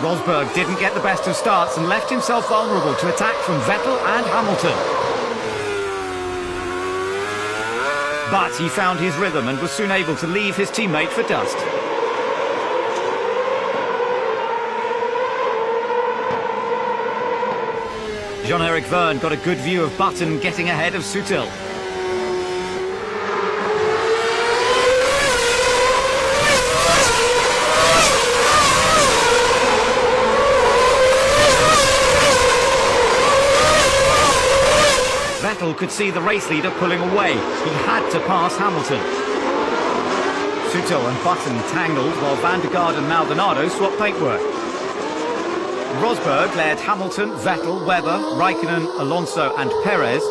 Rosberg didn't get the best of starts and left himself vulnerable to attack from Vettel and Hamilton. But he found his rhythm and was soon able to leave his teammate for dust. Jean-Eric Vergne got a good view of Button getting ahead of Sutil. Vettel could see the race leader pulling away. He had to pass Hamilton. Sutil and Button tangled while Van der Garde and Maldonado swapped paintwork. Rosberg led Hamilton, Vettel, Webber, Raikkonen, Alonso and Perez.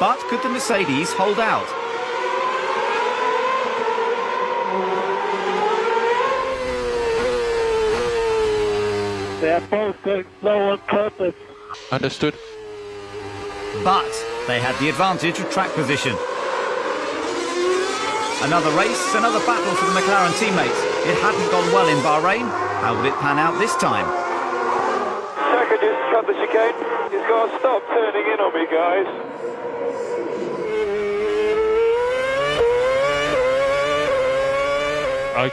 But could the Mercedes hold out? They are both going slow on purpose. Understood. But they had the advantage of track position. Another race, another battle for the McLaren teammates. It hadn't gone well in Bahrain. How would it pan out this time? Checo just cut the chicane. He's got to stop turning in on me, guys.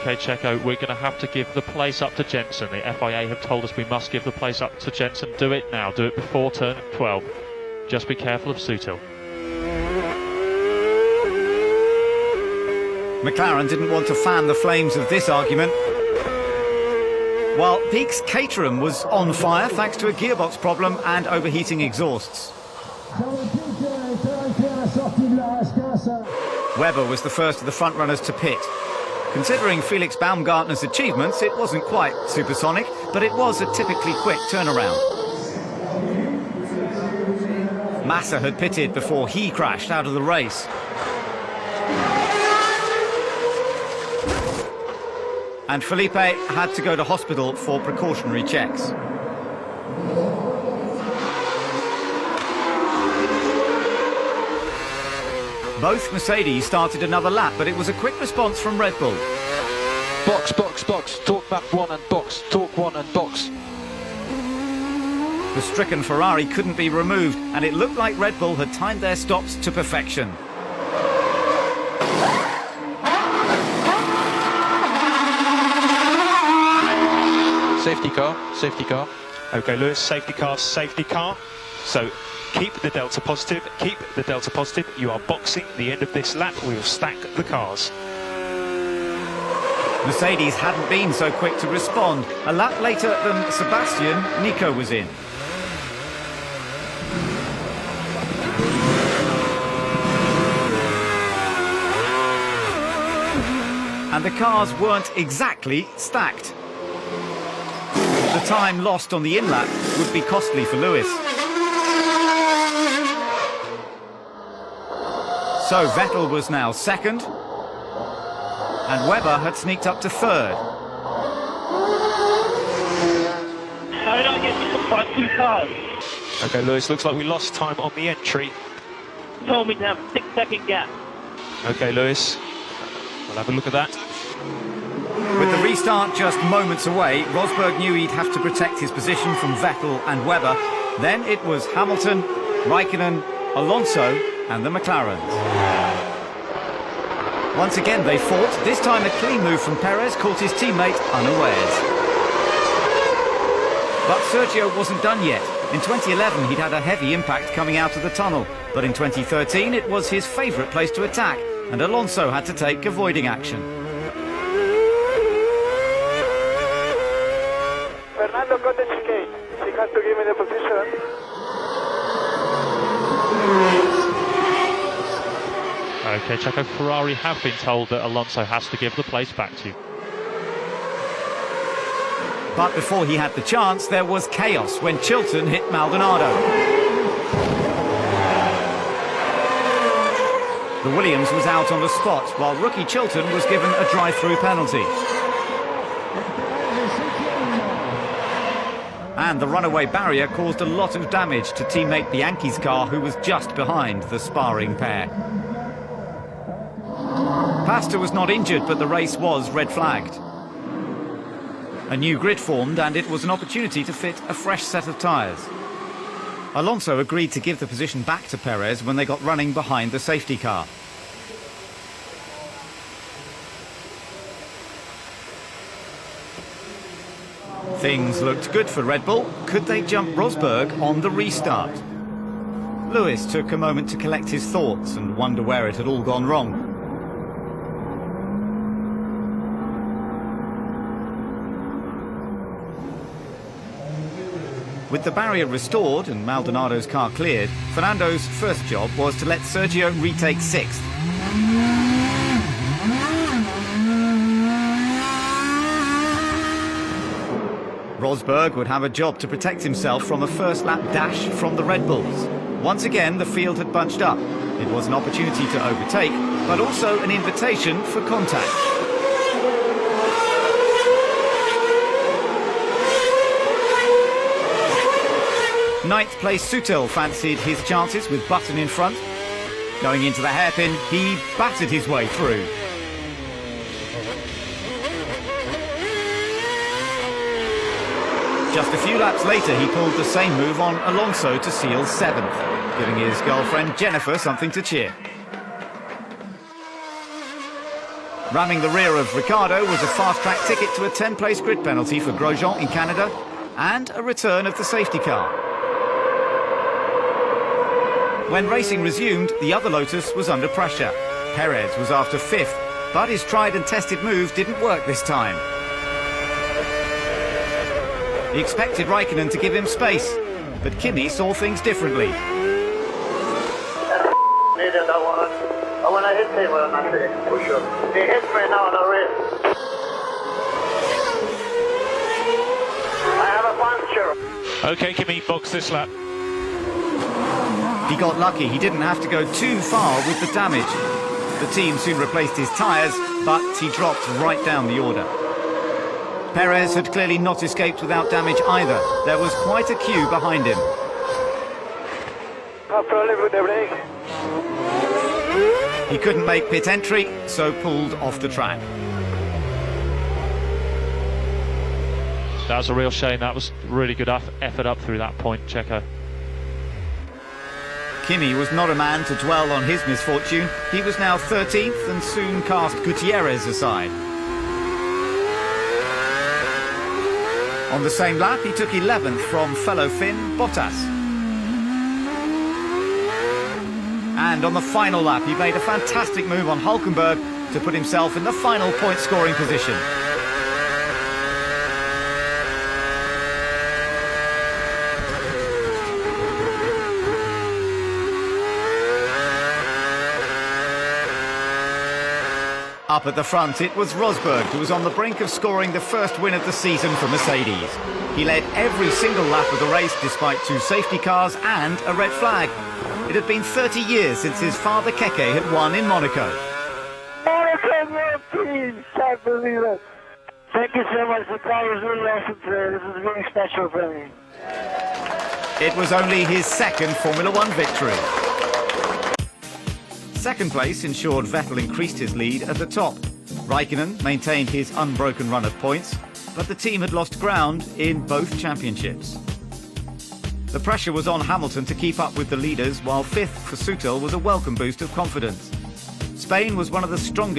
OK, Checo, we're going to have to give the place up to Jensen. The FIA have told us we must give the place up to Jensen. Do it now. Do it before turn 12. Just be careful of Sutil. McLaren didn't want to fan the flames of this argument. While Peake's Caterham was on fire thanks to a gearbox problem and overheating exhausts. Webber was the first of the front runners to pit. Considering Felix Baumgartner's achievements, it wasn't quite supersonic, but it was a typically quick turnaround. Massa had pitted before he crashed out of the race. And Felipe had to go to hospital for precautionary checks. Both Mercedes started another lap, but it was a quick response from Red Bull. Box, box, box. Talk back one and box. Talk one and box. The stricken Ferrari couldn't be removed, and it looked like Red Bull had timed their stops to perfection. Safety car, safety car. OK, Lewis, safety car, safety car. So keep the delta positive, keep the delta positive. You are boxing the end of this lap. We will stack the cars. Mercedes hadn't been so quick to respond. A lap later than Sebastian, Nico was in. And the cars weren't exactly stacked. The time lost on the in-lap would be costly for Lewis. So Vettel was now second, and Webber had sneaked up to third. How did I get to by two cars? OK, Lewis, looks like we lost time on the entry. Told me to have a 6-second gap. OK, Lewis, we'll have a look at that. With the restart just moments away, Rosberg knew he'd have to protect his position from Vettel and Webber. Then it was Hamilton, Raikkonen, Alonso and the McLarens. Once again they fought. This time a clean move from Perez caught his teammate unawares. But Sergio wasn't done yet. In 2011 he'd had a heavy impact coming out of the tunnel. But in 2013 it was his favourite place to attack, and Alonso had to take avoiding action. Fernando got the chicane. He has to give me the position. OK, Checo, Ferrari have been told that Alonso has to give the place back to you. But before he had the chance, there was chaos when Chilton hit Maldonado. The Williams was out on the spot, while rookie Chilton was given a drive-through penalty. And the runaway barrier caused a lot of damage to teammate Bianchi's car, who was just behind the sparring pair. Pasta was not injured, but the race was red-flagged. A new grid formed and it was an opportunity to fit a fresh set of tyres. Alonso agreed to give the position back to Perez when they got running behind the safety car. Things looked good for Red Bull. Could they jump Rosberg on the restart? Lewis took a moment to collect his thoughts and wonder where it had all gone wrong. With the barrier restored and Maldonado's car cleared, Fernando's first job was to let Sergio retake sixth. Rosberg would have a job to protect himself from a first-lap dash from the Red Bulls. Once again, the field had bunched up. It was an opportunity to overtake, but also an invitation for contact. Ninth place Sutil fancied his chances with Button in front. Going into the hairpin, he battered his way through. Just a few laps later, he pulled the same move on Alonso to seal seventh, giving his girlfriend Jennifer something to cheer. Ramming the rear of Ricciardo was a fast-track ticket to a 10-place grid penalty for Grosjean in Canada and a return of the safety car. When racing resumed, the other Lotus was under pressure. Perez was after fifth, but his tried and tested move didn't work this time. He expected Raikkonen to give him space, but Kimi saw things differently. Needed that one. I want to hit him when I say, for sure. He hits me now on the wrist. I have a puncture. Okay, Kimi, box this lap. He got lucky. He didn't have to go too far with the damage. The team soon replaced his tyres, but he dropped right down the order. Perez had clearly not escaped without damage either. There was quite a queue behind him. He couldn't make pit entry, so pulled off the track. That was a real shame. That was really good effort up through that point, Checo. Kimi was not a man to dwell on his misfortune. He was now 13th and soon cast Gutierrez aside. On the same lap, he took 11th from fellow Finn Bottas. And on the final lap, he made a fantastic move on Hülkenberg to put himself in the final point-scoring position. Up at the front, it was Rosberg who was on the brink of scoring the first win of the season for Mercedes. He led every single lap of the race despite two safety cars and a red flag. It had been 30 years since his father Keke had won in Monaco. Monaco World Team, can't believe it. Thank you so much. The car was really awesome today. This is really special for me. It was only his second Formula One victory. Second place ensured Vettel increased his lead at the top. Raikkonen maintained his unbroken run of points, but the team had lost ground in both championships. The pressure was on Hamilton to keep up with the leaders, while fifth for Sutil was a welcome boost of confidence. Spain was one of the strongest